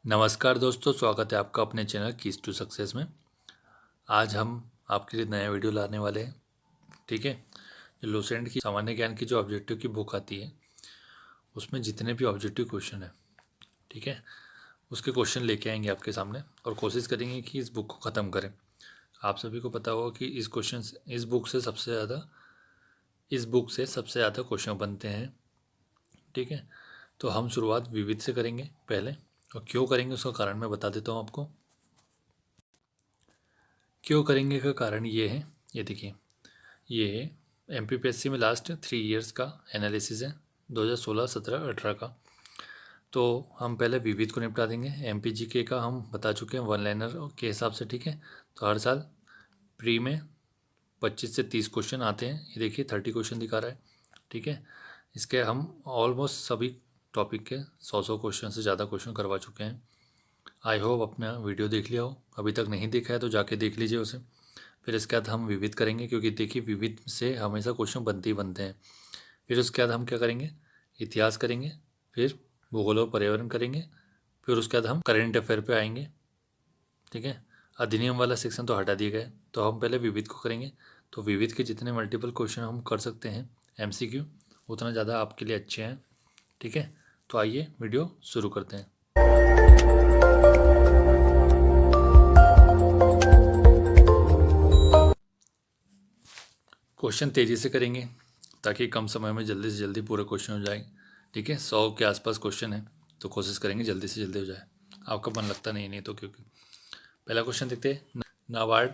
नमस्कार दोस्तों, स्वागत है आपका अपने चैनल कीज टू सक्सेस में। आज हम आपके लिए नया वीडियो लाने वाले हैं। ठीक है, लुसेंट की सामान्य ज्ञान की जो ऑब्जेक्टिव की बुक आती है उसमें जितने भी ऑब्जेक्टिव क्वेश्चन है, ठीक है, उसके क्वेश्चन लेके आएंगे आपके सामने और कोशिश करेंगे कि इस बुक को ख़त्म करें। आप सभी को पता होगा कि इस बुक से सबसे ज़्यादा क्वेश्चन बनते हैं। ठीक है, तो हम शुरुआत विविध से करेंगे पहले, और क्यों करेंगे उसका कारण मैं बता देता हूँ आपको। क्यों करेंगे का कारण ये है, ये देखिए, ये MPPSC में लास्ट 3 इयर्स का एनालिसिस है, 2016, 17, 18 का। तो हम पहले विविध को निपटा देंगे। MPGK का हम बता चुके हैं 1 लाइनर के हिसाब से। ठीक है, तो हर साल प्री में 25 से 30 क्वेश्चन आते हैं। ये देखिए 30 क्वेश्चन दिखा रहा है। ठीक है, इसके हम ऑलमोस्ट सभी टॉपिक के 100 क्वेश्चन से ज़्यादा क्वेश्चन करवा चुके हैं। आई होप अपना वीडियो देख लिया हो, अभी तक नहीं देखा है तो जाके देख लीजिए उसे। फिर इसके बाद हम विविध करेंगे, क्योंकि देखिए विविध से हमेशा क्वेश्चन बनते ही बनते हैं। फिर उसके बाद हम क्या करेंगे, इतिहास करेंगे, फिर भूगोल और पर्यावरण करेंगे, फिर उसके बाद हम करेंट अफेयर पे आएंगे। ठीक है, अधिनियम वाला सेक्शन तो हटा दिया गया है, तो हम पहले विविध को करेंगे। तो विविध के जितने मल्टीपल क्वेश्चन हम कर सकते हैं MCQ, उतना ज़्यादा आपके लिए अच्छे हैं। ठीक है, तो आइए वीडियो शुरू करते हैं। क्वेश्चन तेज़ी से करेंगे ताकि कम समय में जल्दी से जल्दी पूरे क्वेश्चन हो जाए। ठीक है, 100 के आसपास क्वेश्चन है, तो कोशिश करेंगे जल्दी से जल्दी हो जाए। आपका मन लगता नहीं तो, क्योंकि पहला क्वेश्चन देखते हैं, नाबार्ड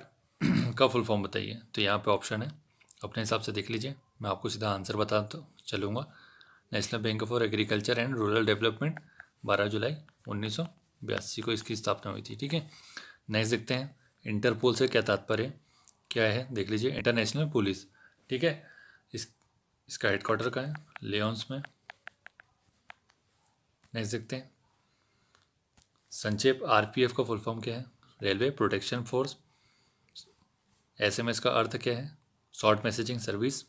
का फुल फॉर्म बताइए। तो यहाँ पे ऑप्शन है, अपने हिसाब से देख लीजिए, मैं आपको सीधा आंसर बताता चलूँगा। National bank for agriculture and rural development, 12 जुलाई 1982 को इसकी स्थापना हुई थी। ठीक है, नेक्स्ट देखते हैं, इंटरपोल से क्या तात्पर्य क्या है, देख लीजिए, इंटरनेशनल पुलिस। ठीक है, इसका हेडक्वार्टर कहाँ है, लियोन्स में। नेक्स्ट देखते हैं, संक्षेप RPF का फुल फॉर्म क्या है, रेलवे प्रोटेक्शन फोर्स। SMS का अर्थ क्या है, शॉर्ट मैसेजिंग सर्विस।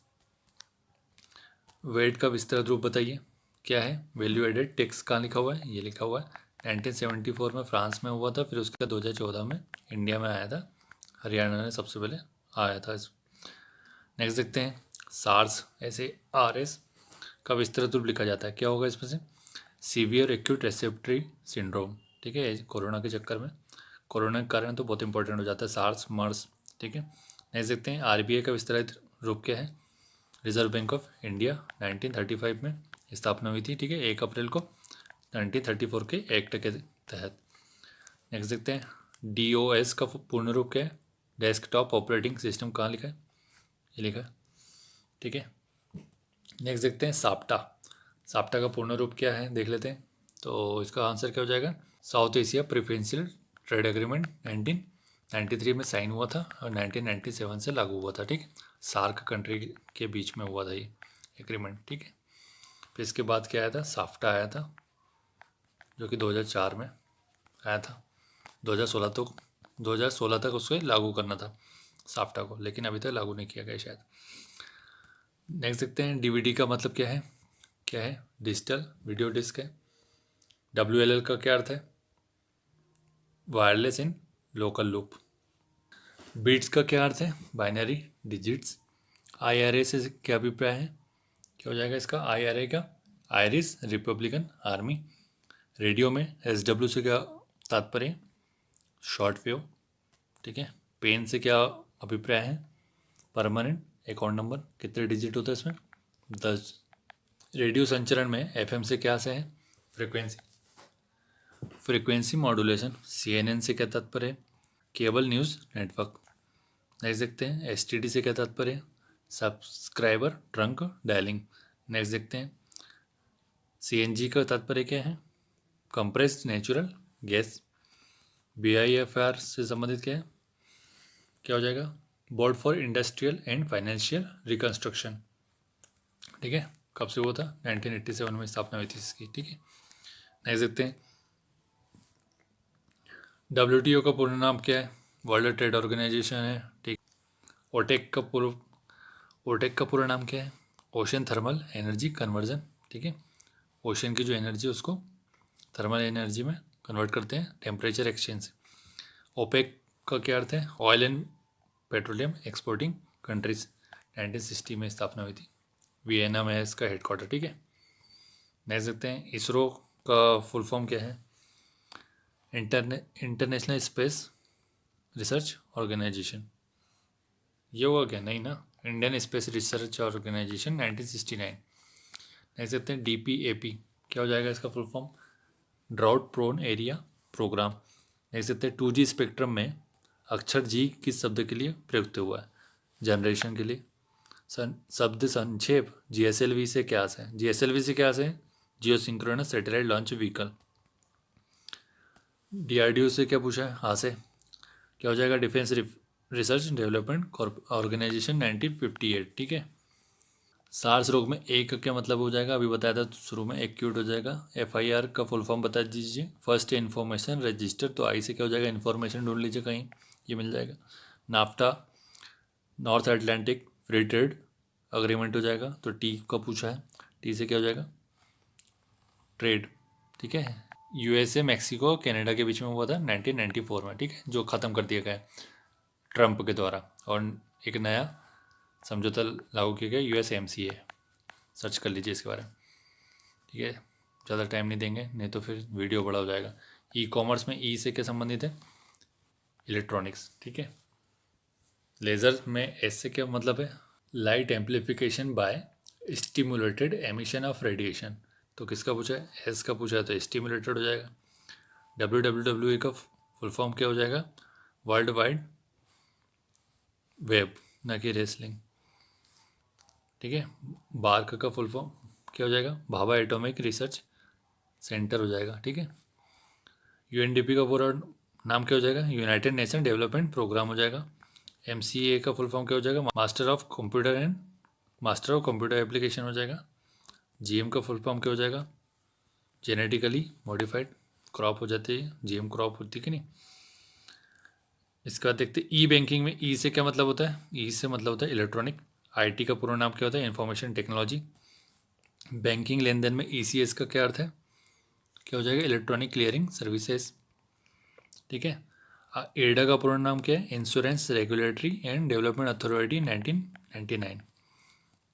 वेट का विस्तृत रूप बताइए क्या है, वैल्यू एडेड टैक्स। कहाँ लिखा हुआ है, ये लिखा हुआ है 1974 में फ्रांस में हुआ था, फिर उसके बाद 2014 में इंडिया में आया था, हरियाणा ने सबसे पहले आया था इस। नेक्स्ट देखते हैं, SARS का विस्तृत रूप लिखा जाता है, क्या होगा इसमें से, सीवियर एक्यूट रेस्पिरेटरी सिंड्रोम। ठीक है, कोरोना के चक्कर में, कोरोना के कारण तो बहुत इंपॉर्टेंट हो जाता है सार्स मर्स। ठीक है, नेक्स्ट देखते हैं, RBI का विस्तृत रूप क्या है, रिजर्व बैंक ऑफ इंडिया। 1935 में स्थापना हुई थी। ठीक है, 1 अप्रैल को 1934 के एक्ट के तहत। नेक्स्ट देखते हैं, DOS का पूर्ण रूप क्या है, डेस्कटॉप ऑपरेटिंग सिस्टम। कहाँ लिखा है, ये लिखा है। ठीक है, नेक्स्ट देखते हैं, साप्टा का पूर्ण रूप क्या है, देख लेते हैं। तो इसका आंसर क्या हो जाएगा, south Asia preferential trade agreement 1993 में साइन हुआ था और 1997 से लागू हुआ था। ठीक है, सार्क कंट्री के बीच में हुआ था ये एग्रीमेंट। ठीक है, फिर इसके बाद क्या आया था, साफ्टा आया था, जो कि 2004 में आया था। 2016 तक उसको लागू करना था साफ्टा को, लेकिन अभी तक लागू नहीं किया गया शायद। नेक्स्ट देखते हैं, DVD का मतलब क्या है, डिजिटल वीडियो डिस्क है। WLL का क्या अर्थ है, wireless in local loop. Beats का क्या अर्थ है, बाइनरी डिजिट्स। IRA से क्या अभिप्राय है, क्या हो जाएगा इसका, IRA का, आयरिश रिपब्लिकन आर्मी। रेडियो में SW से क्या तात्पर्य, शॉर्ट वेव। ठीक है, पेन से क्या अभिप्राय है, परमानेंट अकाउंट नंबर। कितने डिजिट होता है इसमें, 10। रेडियो संचरण में FM से क्या से है, फ्रीक्वेंसी मॉड्यूलेशन। CNN से क्या तात्पर्य है, केबल न्यूज़ नेटवर्क। नेक्स्ट देखते हैं, STD से क्या तात्पर्य है, सब्सक्राइबर ट्रंक डायलिंग। नेक्स्ट देखते हैं, CNG का तात्पर्य क्या है, कंप्रेस्ड नेचुरल गैस। BIFR से संबंधित क्या हो जाएगा, board for industrial and financial reconstruction. ठीक है, कब से हुआ था, 1987 में स्थापना हुई थी इसकी। ठीक है, नेक्स्ट देखते हैं, WTO का पूर्ण नाम क्या है, वर्ल्ड ट्रेड ऑर्गेनाइजेशन है। ठीक, ओटेक का पूरा नाम क्या है, ओशन थर्मल एनर्जी कन्वर्जन। ठीक है, ओशन की जो एनर्जी उसको थर्मल एनर्जी में कन्वर्ट करते हैं टेम्परेचर एक्सचेंज से। ओपेक का क्या अर्थ है? Oil and petroleum exporting countries. 1960 में स्थापना हुई थी, वियना में है इसका हेडक्वार्टर। ठीक है, देख सकते हैं इसरो का फुल फॉर्म क्या है? International space research organisation. ये होगा क्या? नहीं ना, इंडियन स्पेस रिसर्च ऑर्गेनाइजेशन 1969। देख सकते हैं DPAP क्या हो जाएगा इसका full form? Drought prone area programme. देख सकते हैं 2G स्पेक्ट्रम में अक्षर G किस शब्द के लिए प्रयुक्त हुआ है? जनरेशन के लिए। शब्द संक्षेप GSLV से क्या है? GSLV से क्या है? Geosynchronous satellite launch vehicle. DRDO से क्या पूछा है? हाँ से क्या हो जाएगा? Defence research development organisation 1958। ठीक है, सार्स रोग में ए का क्या मतलब हो जाएगा? अभी बताया था शुरू में, एक्यूट हो जाएगा। FIR का फुल फॉर्म बता दीजिए। First information register. तो आई से क्या हो जाएगा? इन्फॉर्मेशन ढूंढ लीजिए कहीं, ये मिल जाएगा। NAFTA north Atlantic free trade agreement हो जाएगा। तो टी का पूछा है, टी से क्या हो जाएगा? ट्रेड। ठीक है, USA मैक्सिको कनाडा के बीच में हुआ था 1994 में। ठीक है, जो ख़त्म कर दिया गया ट्रंप के द्वारा, और एक नया समझौता लागू किया गया USMCA। सर्च कर लीजिए इसके बारे में। ठीक है, ज़्यादा टाइम नहीं देंगे, नहीं तो फिर वीडियो बड़ा हो जाएगा। E-कॉमर्स में ई से क्या संबंधित है? इलेक्ट्रॉनिक्स। ठीक है, लेज़र में एस से क्या मतलब है? Light amplification by stimulated emission of radiation. तो किसका पूछा है? एस का पूछा है, तो स्टिमुलेटेड हो जाएगा। WWE का फुल फॉर्म क्या हो जाएगा? वर्ल्ड वाइड वेब, ना कि रेसलिंग। ठीक है, बार्क का फुल फॉर्म क्या हो जाएगा? भाभा एटॉमिक रिसर्च सेंटर हो जाएगा। ठीक है, UNDP का पूरा नाम क्या हो जाएगा? यूनाइटेड नेशन डेवलपमेंट प्रोग्राम हो जाएगा। MCA का फुल फॉर्म क्या हो जाएगा? मास्टर ऑफ कंप्यूटर एप्लीकेशन हो जाएगा। GM का फुल फॉर्म क्या हो जाएगा? जेनेटिकली मॉडिफाइड क्रॉप हो जाती है, GM क्रॉप होती है कि नहीं। इसके बाद देखते ई बैंकिंग में ई से क्या मतलब होता है? ई से मतलब होता है इलेक्ट्रॉनिक। IT का पूरा नाम क्या होता है? Information technology. बैंकिंग लेन देन में ECS का क्या अर्थ है? क्या हो जाएगा? Electronic clearing services. ठीक है, एडा का पूरा नाम क्या है? Insurance regulatory and development authority 1999।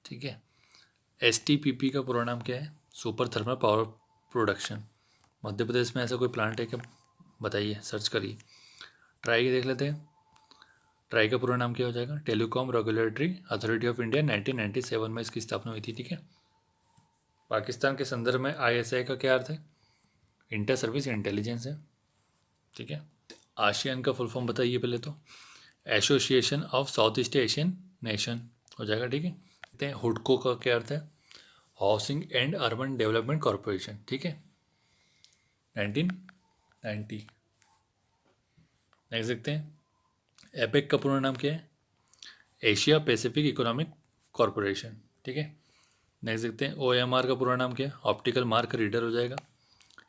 ठीक है, STPP का पूरा नाम क्या है? Super thermal power production. Madhya Pradesh में ऐसा कोई प्लांट है क्या? बताइए, सर्च करिए। ट्राई देख लेते हैं, ट्राई का पूरा नाम क्या हो जाएगा? Telecom regulatory authority of India 1997 में इसकी स्थापना हुई थी। ठीक है, पाकिस्तान के संदर्भ में ISI का क्या अर्थ है? इंटर सर्विस इंटेलिजेंस है। ठीक है, आसियान का फुल फॉर्म बताइए पहले तो। Association of south east Asian nation हो जाएगा। ठीक है, देखते हैं हुडको का क्या अर्थ है? Housing and urban development corporation. ठीक है, 1990। देख सकते हैं एपेक का पूरा नाम क्या है? Asia Pacific economic corporation. ठीक है, देख सकते हैं OMR का पूरा नाम क्या है? ऑप्टिकल मार्क रीडर हो जाएगा।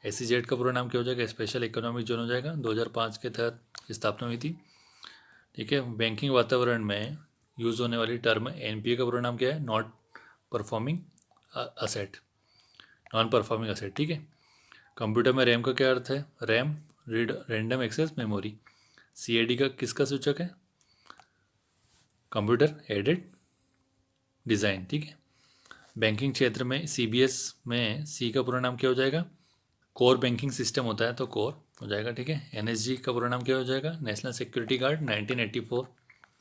SEZ का पूरा नाम क्या हो जाएगा? स्पेशल इकोनॉमिक जोन हो जाएगा। 2005 के तहत स्थापना हुई थी। ठीक है, बैंकिंग वातावरण में यूज़ होने वाली टर्म NPA का पूरा नाम क्या है? Not performing asset, non performing asset. ठीक है, कंप्यूटर में रैम का क्या अर्थ है? RAM read random access memory. CAD का किसका सूचक है? Computer aided design. ठीक है, बैंकिंग क्षेत्र में CBS में C का पूरा नाम क्या हो जाएगा? कोर बैंकिंग सिस्टम होता है, तो कोर हो जाएगा। ठीक है, NSG का पूरा नाम क्या हो जाएगा? नेशनल सिक्योरिटी गार्ड 1984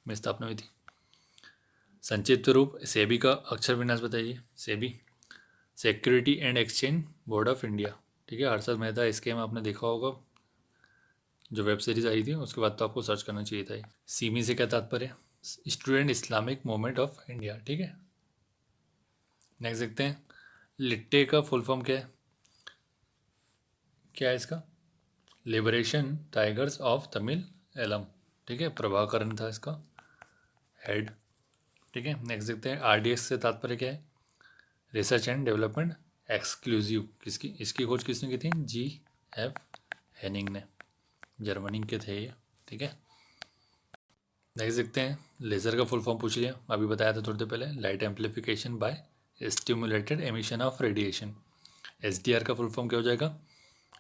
में स्थापना हुई थी। संक्षिप्त रूप सेबी का अक्षर विन्यास बताइए। SEBI security and exchange board of India. ठीक है, हर्षद मेहता स्कैम आपने देखा होगा, जो वेब सीरीज आई थी, उसके बाद तो आपको सर्च करना चाहिए था। सिमी से क्या तात्पर्य? Student Islamic movement of India. ठीक है, नेक्स्ट देखते हैं लिट्टे का फुल फॉर्म क्या है? क्या है इसका? Liberation tigers of Tamil Eelam. ठीक है, प्रभाकरण था इसका हेड। ठीक है, नेक्स्ट देखते हैं RDX से तात्पर्य क्या है? Research and development exclusive. किसकी इसकी खोज किसने की थी? GF हेनिंग ने, जर्मनी के थे ये। ठीक है, देख सकते हैं लेज़र का फुल फॉर्म पूछ लिया, अभी बताया था थोड़ी देर पहले। Light amplification by stimulated emission of radiation. SDR का फुल फॉर्म क्या हो जाएगा?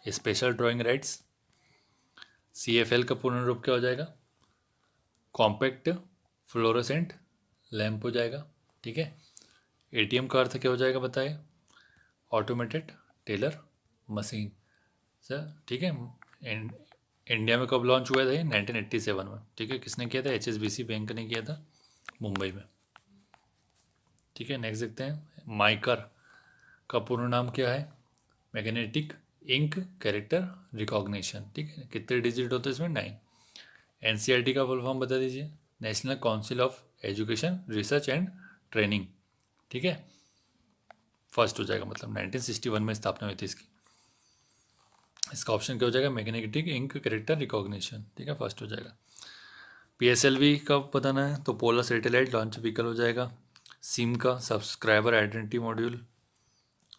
Special drawing rights. CFL का पूर्ण रूप क्या हो जाएगा? कॉम्पैक्ट फ्लोरोसेंट लैंप हो जाएगा। ठीक है। ATM का अर्थ क्या हो जाएगा बताइए? Automated teller machine. सर ठीक है। इंडिया में कब लॉन्च हुआ था ये? 1987 में। ठीक है। किसने किया था? HSBC बैंक ने किया था मुंबई में। ठीक है। नेक्स्ट देखते हैं, माइकर का पूर्ण नाम क्या है? Magnetic ink character recognition. ठीक है। कितने डिजिट होते हैं इसमें? 9। NCERT का फुल फॉर्म बता दीजिए। National council of education research and training. ठीक है। फर्स्ट हो जाएगा, मतलब 1961 में स्थापना हुई थी इसकी। इसका ऑप्शन क्या हो जाएगा? Magnetic ink character recognition. ठीक है, फर्स्ट हो जाएगा। PSLV कब बताना है? तो पोलर सैटेलाइट लॉन्च व्हीकल हो जाएगा। सिम का सब्सक्राइबर आइडेंटिटी मॉड्यूल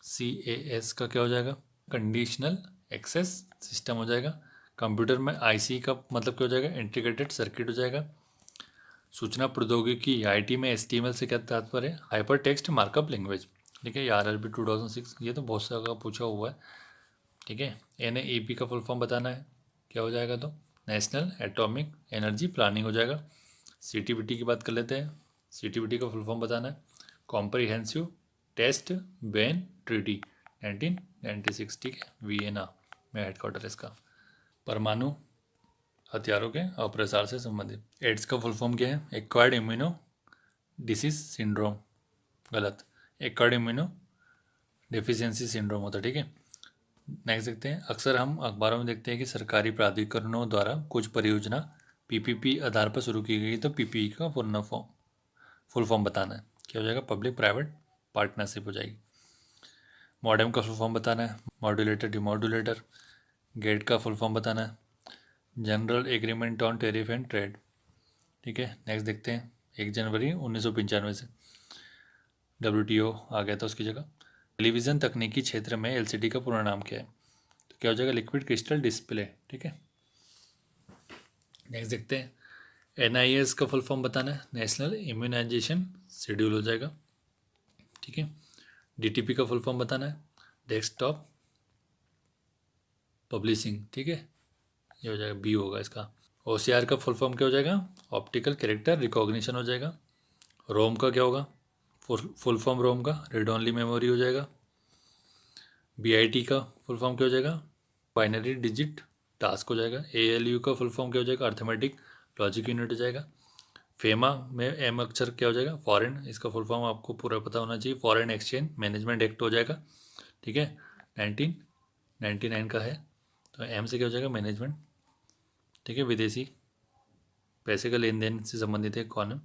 CAS का क्या हो जाएगा? कंडीशनल एक्सेस सिस्टम हो जाएगा। कंप्यूटर में IC का मतलब क्या हो जाएगा? इंटीग्रेटेड सर्किट हो जाएगा। सूचना प्रौद्योगिकी IT में HTML से क्या तात्पर्य है? Hyper text markup language. ठीक है, RRB 2006, ये तो बहुत सा पूछा हुआ है। ठीक है। NAEP का फुल फॉर्म बताना है, क्या हो जाएगा? तो नेशनल एटॉमिक एनर्जी प्लानिंग हो जाएगा। CTBT की बात कर लेते हैं। CTBT का फुल फॉर्म बताना है, कॉम्प्रिहेंसिव टेस्ट बैन ट्रीटी 1996। ठीक है, वियना में हेडक्वार्टर इसका। परमाणु हथियारों के अप्रसार से संबंधित। एड्स का फुल फॉर्म क्या है? Acquired immuno disease syndrome. गलत, एक्वायर्ड इम्यूनो डेफिशिएंसी सिंड्रोम होता है। ठीक है। नेक्स्ट देखते हैं, अक्सर हम अखबारों में देखते हैं कि सरकारी प्राधिकरणों द्वारा कुछ परियोजना PPP आधार पर शुरू की गई। तो PPE का फुल फॉर्म बताना है, क्या हो जाएगा? पब्लिक प्राइवेट पार्टनरशिप हो जाएगी। मॉडेम का फुल फॉर्म बताना है, मॉड्यूलेटर डिमॉड्यूलेटर। गेट का फुल फॉर्म बताना है, general agreement on tariff and trade. ठीक है। नेक्स्ट देखते हैं, 1 जनवरी 1995 से WTO आ गया था उसकी जगह। टेलीविज़न तकनीकी क्षेत्र में LCD का पूरा नाम क्या है? तो क्या हो जाएगा? Liquid crystal display. ठीक है। नेक्स्ट देखते हैं, NIS का फुल फॉर्म बताना है, नेशनल इम्यूनाइजेशन शेड्यूल हो जाएगा। ठीक है। DTP का फुल फॉर्म बताना है, डेस्कटॉप पब्लिशिंग। ठीक है, ये हो जाएगा, B होगा इसका। OCR का फुल फॉर्म क्या हो जाएगा? ऑप्टिकल कैरेक्टर रिकॉग्निशन हो जाएगा। रोम का क्या होगा? फुल फॉर्म रोम का रीड ओनली मेमोरी हो जाएगा। BIT का फुल फॉर्म क्या हो जाएगा? बाइनरी डिजिट टास्क हो जाएगा। ALU का फुल फॉर्म क्या हो जाएगा? अर्थमेटिक लॉजिक यूनिट हो जाएगा। फेमा में M अक्षर क्या हो जाएगा? फॉरेन। इसका फुल फॉर्म आपको पूरा पता होना चाहिए, फॉरेन एक्सचेंज मैनेजमेंट एक्ट हो जाएगा। ठीक है, 1999 का है। तो M से क्या हो जाएगा? मैनेजमेंट। ठीक है, विदेशी पैसे का लेन देन से संबंधित है कौन है।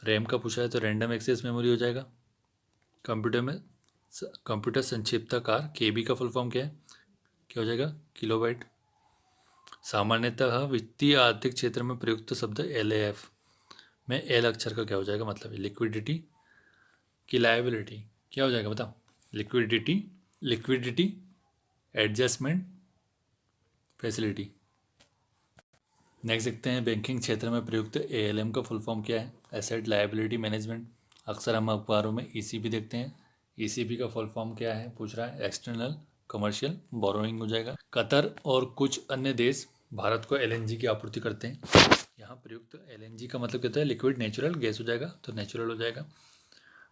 रैम का पूछा है तो रैंडम एक्सेस मेमोरी हो जाएगा। कंप्यूटर संक्षिप्ताकार KB का फुल फॉर्म क्या है? क्या हो जाएगा? किलोबाइट। सामान्यतः वित्तीय आर्थिक क्षेत्र में प्रयुक्त शब्द LAF में L अक्षर का क्या हो जाएगा? मतलब लिक्विडिटी की लायबिलिटी। क्या हो जाएगा बताओ? Liquidity adjustment facility. नेक्स्ट देखते हैं, बैंकिंग क्षेत्र में प्रयुक्त ALM का फुल फॉर्म क्या है? Asset liability management. अक्सर हम अखबारों में ECB देखते हैं, ECB का फुल फॉर्म क्या है पूछ रहा है? एक्सटर्नल कमर्शियल बोरोइंग हो जाएगा। कतर और कुछ अन्य देश भारत को LNG की आपूर्ति करते हैं। यहाँ प्रयुक्त LNG का मतलब क्या होता है? लिक्विड नेचुरल गैस हो जाएगा, तो नेचुरल हो जाएगा।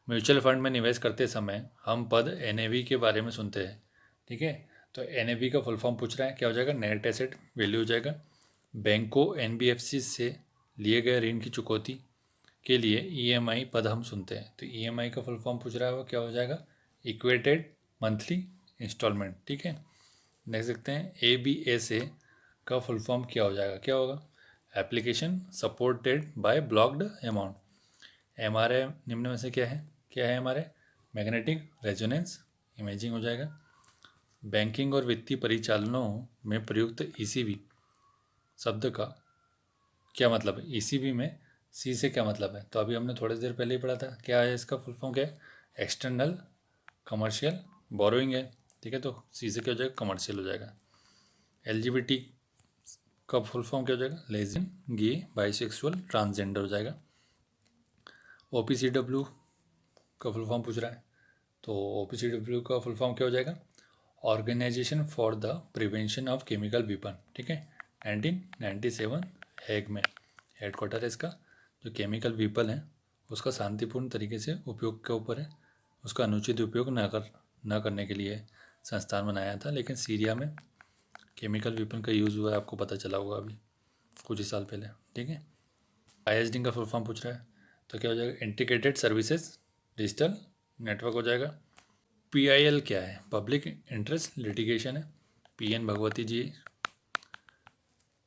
म्यूचुअल फंड में निवेश करते समय हम पद NAV के बारे में सुनते हैं। ठीक है, तो NAV का फुल फॉर्म पूछ रहा है, क्या हो जाएगा? नेट एसेट वैल्यू हो जाएगा। बैंक को NBFC से लिए गए ऋण की चुकौती के लिए EMI पद हम सुनते हैं। तो EMI का फुल फॉर्म पूछ रहा है, वो क्या हो जाएगा? Equated monthly instalment. ठीक है। नेक्स्ट देखते हैं, ABSA का फुल फॉर्म क्या हो जाएगा? क्या होगा? Application supported by blocked amount. MRI निम्न में से क्या है? क्या है MRI? मैग्नेटिक रेजोनेंस इमेजिंग हो जाएगा। बैंकिंग और वित्तीय परिचालनों में प्रयुक्त ECB शब्द का क्या मतलब है? ECB में C से क्या मतलब है? तो अभी हमने थोड़ी देर पहले ही पढ़ा था, क्या है इसका फुल फॉर्म? क्या है? एक्सटर्नल कमर्शियल बोरोइंग है। ठीक है, तो C से क्या हो जाएगा? कमर्शियल हो जाएगा। LGBT का फुल फॉर्म क्या हो जाएगा? लेजिन गे बाइसेक्सुअल ट्रांसजेंडर हो जाएगा। OPCW का फुल फॉर्म पूछ रहा है, तो OPCW का फुल फॉर्म क्या हो जाएगा? Organisation for the prevention of chemical weapon, ठीक है, 1997 हेग में हेडक्वार्टर है इसका। जो केमिकल वेपन है उसका शांतिपूर्ण तरीके से उपयोग के ऊपर है, उसका अनुचित उपयोग न करने के लिए संस्थान बनाया था। लेकिन सीरिया में केमिकल वेपन का यूज़ हुआ है, आपको पता चला होगा अभी कुछ ही साल पहले, ठीक है। ISD का फुल फॉर्म पूछ रहा है तो क्या हो जाएगा, इंटीग्रेटेड सर्विसेज डिजिटल नेटवर्क हो जाएगा। PIL क्या है, पब्लिक इंटरेस्ट लिटिगेशन है। PN भगवती जी,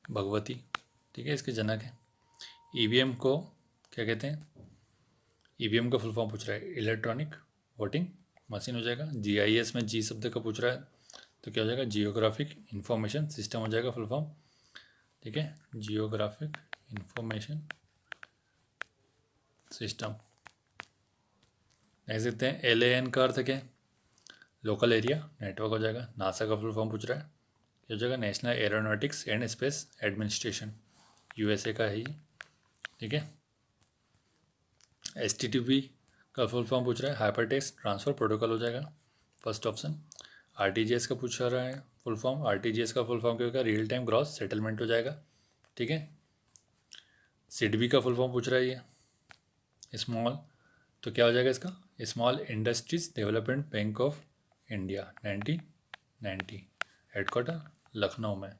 भगवती, ठीक है, इसके जनक है। EVM को क्या कहते हैं, EVM का फुल फॉर्म पूछ रहा है, इलेक्ट्रॉनिक वोटिंग मशीन हो जाएगा। GIS में जी शब्द का पूछ रहा है तो क्या हो जाएगा, जियोग्राफिक इंफॉर्मेशन सिस्टम हो जाएगा फुल फॉर्म, ठीक है, जियोग्राफिक इंफॉर्मेशन सिस्टम। देख सकते हैं LAN का अर्थ क्या है, लोकल एरिया नेटवर्क हो जाएगा। नासा का फुल फॉर्म पूछ रहा है, क्या हो जाएगा, national aeronautics and space administration, USA का है ये, ठीक है। HTTP का फुल फॉर्म पूछ रहा है, हाइपर टेक्स्ट ट्रांसफर प्रोटोकॉल हो जाएगा फर्स्ट ऑप्शन। RTGS का पूछ रहा है फुल फॉर्म, RTGS का फुल फॉर्म क्या होगा, रियल टाइम ग्रॉस सेटलमेंट हो जाएगा, ठीक है। SIDBI का फुल फॉर्म पूछ रहा है ये स्मॉल, तो क्या हो जाएगा इसका, small industries development bank of India, 1990, headquarter Lucknow में,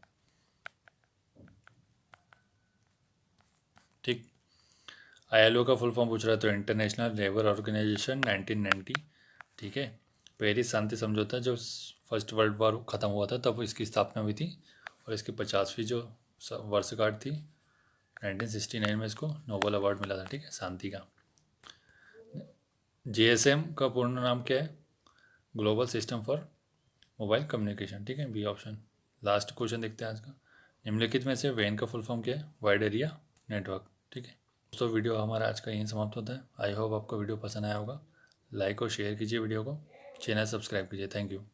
ठीक। ILO का फुल फॉर्म पूछ रहा है तो इंटरनेशनल लेबर ऑर्गेनाइजेशन, 1990, ठीक है। पेरिस शांति समझौता जो फर्स्ट वर्ल्ड वॉर ख़त्म हुआ था तब इसकी स्थापना हुई थी, और इसकी 50वीं जो वर्षगांठ थी 1969 में इसको नोबेल अवार्ड मिला था, ठीक है, शांति का। GSM का पूर्ण नाम क्या है, global system for mobile communication, ठीक है, बी ऑप्शन। लास्ट क्वेश्चन देखते हैं आज का, निम्नलिखित में से वैन का फुल फॉर्म क्या है, वाइड एरिया नेटवर्क, ठीक है। दोस्तों वीडियो हमारा आज का यहीं समाप्त होता है। आई होप आपको वीडियो पसंद आया होगा। लाइक और शेयर कीजिए वीडियो को, चैनल सब्सक्राइब कीजिए। Thank you.